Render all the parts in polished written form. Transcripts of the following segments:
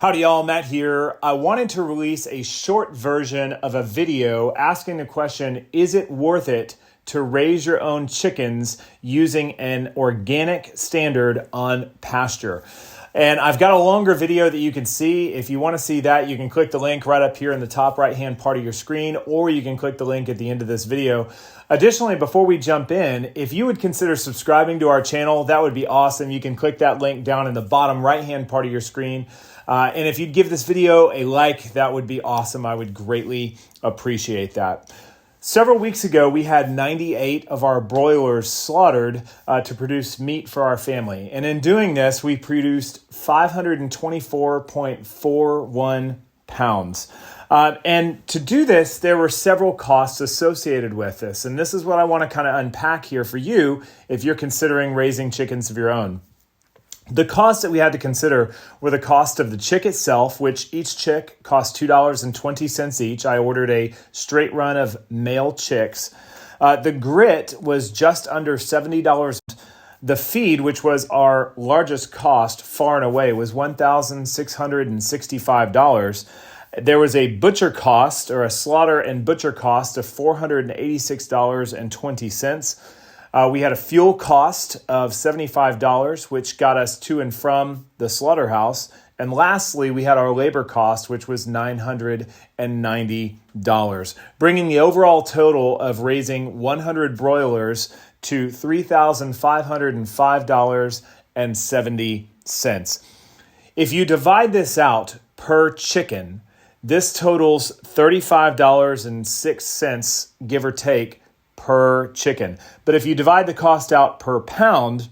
Howdy y'all, Matt here. I wanted to release a short version of a video asking the question, is it worth it to raise your own chickens using an organic standard on pasture? And I've got a longer video that you can see. If you want to see that, you can click the link right up here in the top right-hand part of your screen, or you can click the link at the end of this video. Additionally, before we jump in, if you would consider subscribing to our channel, that would be awesome. You can click that link down in the bottom right-hand part of your screen. And if you'd give this video a like, that would be awesome. I would greatly appreciate that. Several weeks ago, we had 98 of our broilers slaughtered to produce meat for our family. And in doing this, we produced 524.41 pounds. And to do this, there were several costs associated with this. And this is what I want to kind of unpack here for you if you're considering raising chickens of your own. The costs that we had to consider were the cost of the chick itself, which each chick cost $2.20 each. I ordered a straight run of male chicks. The grit was just under $70. The feed, which was our largest cost far and away, was $1,665. There was a butcher cost, or a slaughter and butcher cost, of $486.20. We had a fuel cost of $75, which got us to and from the slaughterhouse. And lastly, we had our labor cost, which was $990, bringing the overall total of raising 100 broilers to $3,505.70. If you divide this out per chicken, this totals $35.06, give or take, per chicken. But if you divide the cost out per pound,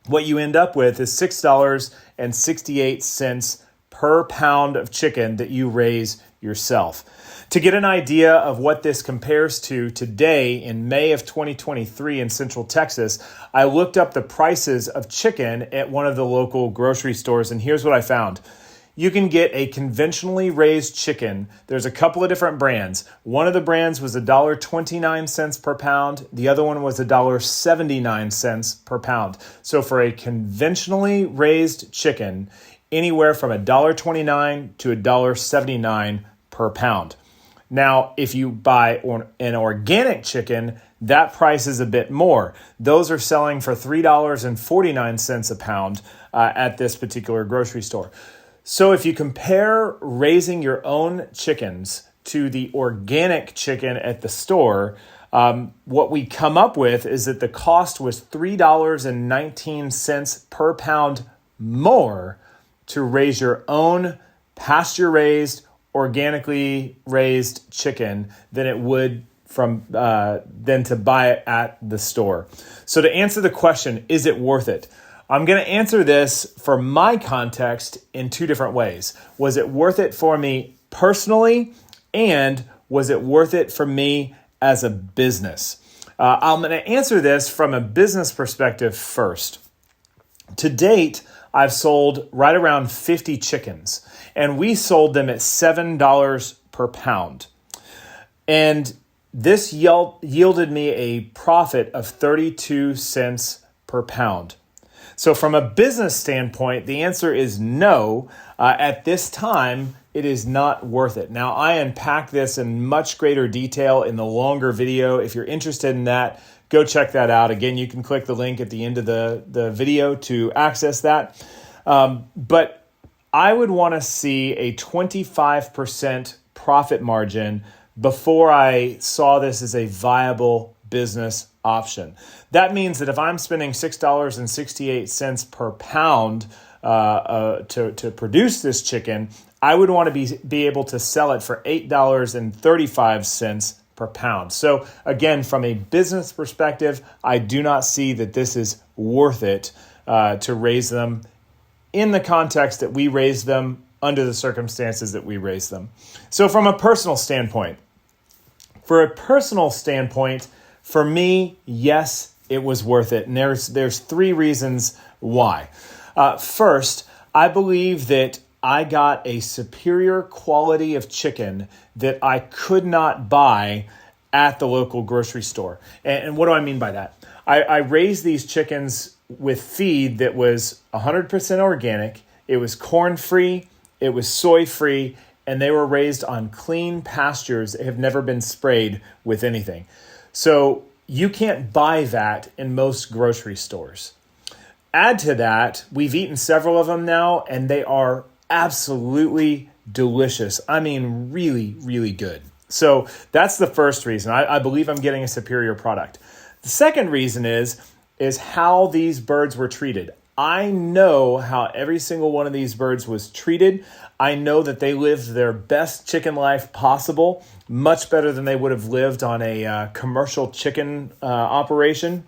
what you end up with is $6.68 per pound of chicken that you raise yourself. To get an idea of what this compares to today in May of 2023 in Central Texas, I looked up the prices of chicken at one of the local grocery stores, and here's what I found. You can get a conventionally raised chicken. There's a couple of different brands. One of the brands was $1.29 per pound. The other one was $1.79 per pound. So for a conventionally raised chicken, anywhere from $1.29 to $1.79 per pound. Now, if you buy an organic chicken, that price is a bit more. Those are selling for $3.49 a pound at this particular grocery store. So if you compare raising your own chickens to the organic chicken at the store, what we come up with is that the cost was $3.19 per pound more to raise your own pasture-raised, organically raised chicken than it would than to buy it at the store. So to answer the question, is it worth it? I'm going to answer this for my context in two different ways. Was it worth it for me personally, and was it worth it for me as a business? I'm going to answer this from a business perspective first. To date, I've sold right around 50 chickens, and we sold them at $7 per pound. And this yielded me a profit of 32 cents per pound. So from a business standpoint, the answer is no. At this time, it is not worth it. Now, I unpack this in much greater detail in the longer video. If you're interested in that, go check that out. Again, you can click the link at the end of the video to access that. But I would want to see a 25% profit margin before I saw this as a viable business option. That means that if I'm spending $6.68 per pound to produce this chicken, I would want to be able to sell it for $8.35 per pound. So again, from a business perspective, I do not see that this is worth it to raise them in the context that we raise them, under the circumstances that we raise them. So from a personal standpoint, for me, yes, it was worth it. And there's three reasons why. First, I believe that I got a superior quality of chicken that I could not buy at the local grocery store. And what do I mean by that? I raised these chickens with feed that was 100% organic. It was corn-free it was soy-free, and they were raised on clean pastures that have never been sprayed with anything. So you can't buy that in most grocery stores. Add to that, we've eaten several of them now, and they are absolutely delicious. I mean, really, really good. So that's the first reason. I believe I'm getting a superior product. The second reason is how these birds were treated. I know how every single one of these birds was treated. I know that they lived their best chicken life possible, much better than they would have lived on a commercial chicken operation.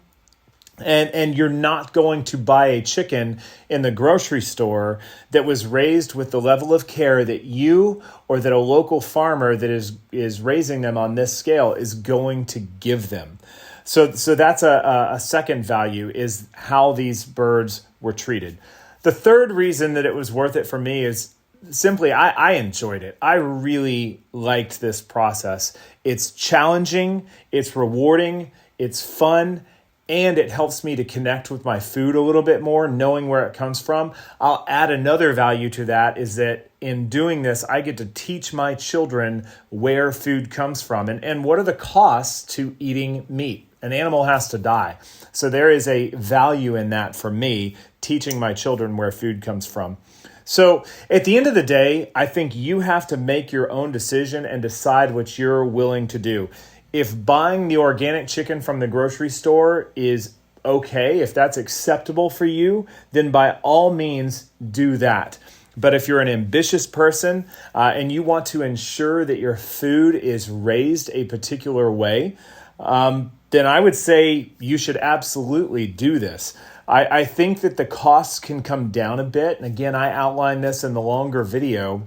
And you're not going to buy a chicken in the grocery store that was raised with the level of care that you or that a local farmer that is raising them on this scale is going to give them. So that's a second value, is how these birds were treated. The third reason that it was worth it for me is simply I enjoyed it. I really liked this process. It's challenging, it's rewarding, it's fun, and it helps me to connect with my food a little bit more, knowing where it comes from. I'll add another value to that, is that in doing this, I get to teach my children where food comes from and what are the costs to eating meat. An animal has to die. So there is a value in that for me, teaching my children where food comes from. So at the end of the day, I think you have to make your own decision and decide what you're willing to do. If buying the organic chicken from the grocery store is okay, if that's acceptable for you, then by all means do that. But if you're an ambitious person and you want to ensure that your food is raised a particular way, then I would say you should absolutely do this. I think that the costs can come down a bit. And again, I outline this in the longer video,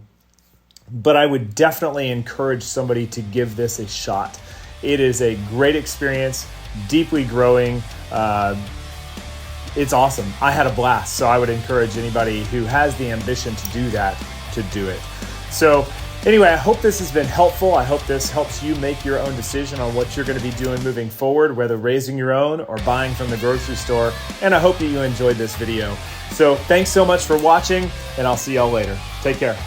but I would definitely encourage somebody to give this a shot. It is a great experience, deeply growing. It's awesome. I had a blast. So I would encourage anybody who has the ambition to do that, to do it. So anyway, I hope this has been helpful. I hope this helps you make your own decision on what you're going to be doing moving forward, whether raising your own or buying from the grocery store. And I hope that you enjoyed this video. So thanks so much for watching, and I'll see y'all later. Take care.